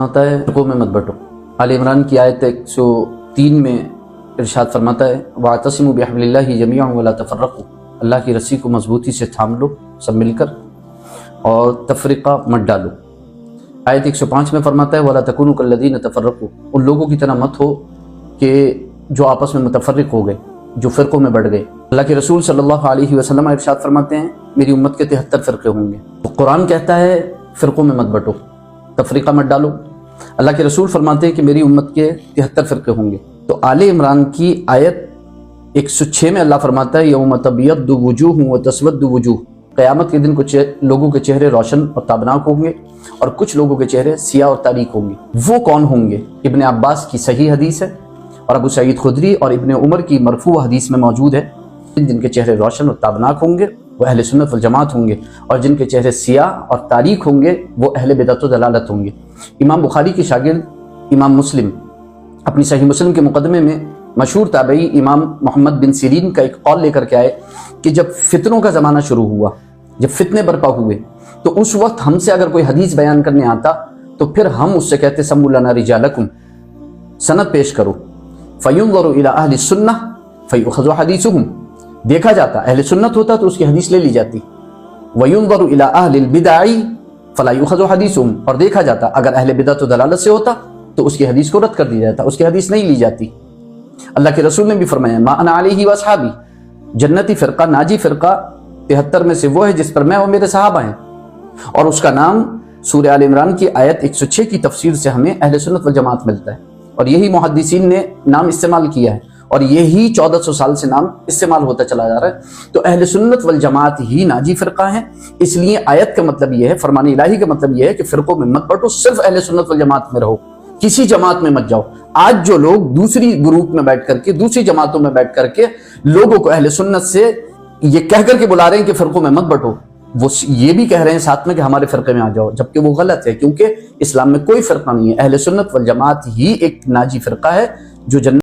होता है फ़िरक़ों में मत बंटो। आल इमरान की आयत 103 में इरशाद फरमाता है वातसिमू बिहब्लिल्लाहि जमीअन वला तफर्रक़ू, अल्लाह की रस्सी को मजबूती से थाम लो सब मिलकर और तफरीक़ा मत डालो। आयत 105 में फरमाता है वला तकूनू कल्लज़ीना तफर्रक़ू, उन लोगों की तरह मत हो कि जो आपस में मुतफर्रिक़ हो गए, जो फ़िरक़ों में बढ़ गए। अल्लाह के रसूल सल्लल्लाहु अलैहि वसल्लम इरशाद फरमाते हैं मेरी उम्मत के 73 फ़िरक़े होंगे। तो कुरान कहता है फ़िरक़ों में मत बंटो, तफरीक़ा मत डालो। अल्लाह के रसूल फरमाते हैं कि मेरी उम्मत के 73 फ़िरक़े होंगे। तो आले इमरान की आयत 106 में अल्लाह फरमाता है यौम तबियद्दु वुजूह व तस्वद्दु वुजूह, क़यामत के दिन कुछ लोगों के चेहरे रोशन और ताबनाक होंगे और कुछ लोगों के चेहरे सियाह और तारीक होंगे। वो कौन होंगे? इब्ने अब्बास की सही हदीस है और अबू सईद खुदरी और इब्ने उमर की मरफू हदीस में मौजूद है। जिनके चेहरे रोशन और ताबनाक होंगे वो अहले सुन्नत वल जमात होंगे और जिनके चेहरे सियाह और तारीक होंगे वो अहले बिदअत व दलालत होंगे। इमाम बुखारी के शागिर्द इमाम मुस्लिम अपनी सही मुस्लिम के मुकदमे में मशहूर ताबई इमाम मोहम्मद बिन सिरीन का एक कौल लेकर के आए कि जब फितनों का ज़माना शुरू हुआ, जब फितने बर्पा हुए, तो उस वक्त हमसे अगर कोई हदीस बयान करने आता तो फिर हम उससे कहते सम्मू लना रिजालकुम, सनद पेश करो। फ़युंज़रु इला अहली सुन्नह फ़युख़ज़ु हदीसुहुम, देखा जाता अहले सुन्नत होता तो उसकी हदीस ले ली जाती। वयुंज़रु इला अहलिल बिदअ फ़ला युख़ज़ु हदीसुहुम, और देखा जाता अगर अहले बिदअत व दलालत से होता तो उसकी हदीस को रद्द कर दिया जाता, उसकी हदीस नहीं ली जाती। अल्लाह के रसूल ने भी फरमाया मा अना अलैहि व अस्हाबी, जन्नती फ़िरक़ा नाजी फ़िरक़ा 73 में से वो है जिस पर मैं और मेरे सहाबा हैं। और उसका नाम सूरह आल इमरान की आयत 106 की तफसीर से हमें अहले सुन्नत वल जमात मिलता है और यही मुहद्दिसीन ने नाम इस्तेमाल किया है और यही 1400 साल से नाम इस्तेमाल होता चला जा रहा है। तो अहले सुन्नत वल जमात ही नाजी फ़िरक़ा है। इसलिए आयत का मतलब ये है, फरमान इलाही का मतलब ये है कि फ़िरक़ों में मत बंटो, सिर्फ अहले सुन्नत वल जमात में रहो, किसी जमात में मत जाओ। आज जो लोग दूसरी ग्रुप में बैठ करके, दूसरी जमातों में बैठ करके लोगों को अहले सुन्नत से ये कह करके बुला रहे हैं कि फ़िरक़ों में मत बंटो, वो ये भी कह रहे हैं साथ में कि हमारे फ़िरक़े में आ जाओ, जबकि वो गलत है, क्योंकि इस्लाम में कोई फ़िरक़ा नहीं है। अहले सुन्नत वल जमात ही एक नाजी फ़िरक़ा है जो जन्नत